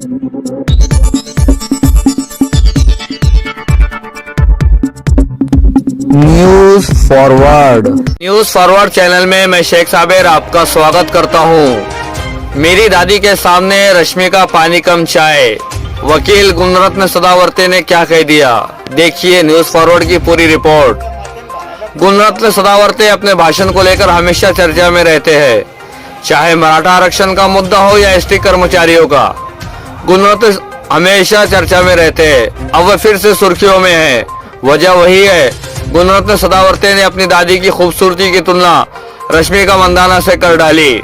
News forward channel में मैं शेख साबिर आपका स्वागत करता हूं। मेरी दादी के सामने रश्मिका पानी कम चाय, वकील गुणरत्न सदावर्ते ने क्या कह दिया, देखिए न्यूज फॉरवर्ड की पूरी रिपोर्ट। गुणरत्न सदावर्ते अपने भाषण को लेकर हमेशा चर्चा में रहते हैं, चाहे मराठा आरक्षण का मुद्दा हो या एसटी कर्मचारियों का। गुणरत्न हमेशा चर्चा में रहते हैं, अब वह फिर से सुर्खियों में है। वजह वही है, गुणरत्न सदावर्ते ने अपनी दादी की खूबसूरती की तुलना रश्मिका मंदाना से कर डाली।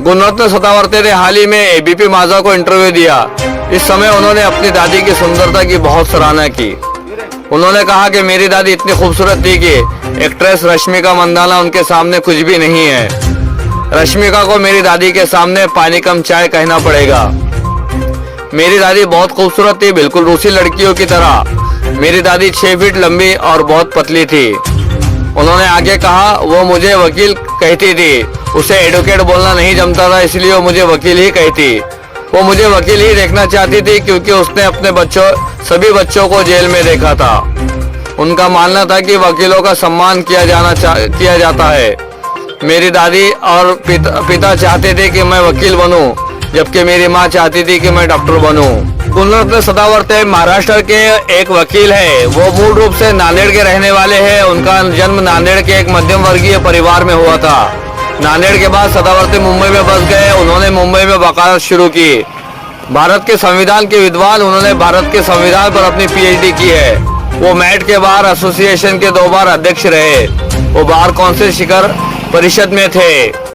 गुणरत्न सदावर्ते ने हाल ही में एबीपी माझा को इंटरव्यू दिया। इस समय उन्होंने अपनी दादी की सुंदरता की बहुत सराहना की। उन्होंने कहा कि मेरी दादी इतनी खूबसूरत थी कि एक्ट्रेस रश्मिका मंदाना उनके सामने कुछ भी नहीं है। रश्मिका को मेरी दादी के सामने पानी कम चाय कहना पड़ेगा। मेरी दादी बहुत खूबसूरत थी, बिल्कुल रूसी लड़कियों की तरह। मेरी दादी 6 फीट लंबी और बहुत पतली थी। उन्होंने आगे कहा, वो मुझे वकील कहती थी, उसे एडवोकेट बोलना नहीं जमता था, इसलिए वो मुझे वकील ही कहती। वो मुझे वकील ही देखना चाहती थी क्योंकि उसने अपने सभी बच्चों को जेल में देखा था। उनका मानना था कि वकीलों का सम्मान किया जाता है। मेरी दादी और पिता चाहते थे कि मैं वकील बनूं, जबकि मेरी माँ चाहती थी कि मैं डॉक्टर बनूं। गुणरत्न सदावर्ते महाराष्ट्र के एक वकील है। वो मूल रूप से नांदेड़ के रहने वाले हैं। उनका जन्म नांदेड़ के एक मध्यम वर्गीय परिवार में हुआ था। नांदेड़ के बाद सदावर्ते मुंबई में बस गए। उन्होंने मुंबई में वकालत शुरू की। भारत के संविधान के विद्वान, उन्होंने भारत के संविधान पर अपनी पीएचडी की है। वो मैट के बार एसोसिएशन के 2 बार अध्यक्ष रहे। वो बार काउंसिल शिखर परिषद में थे।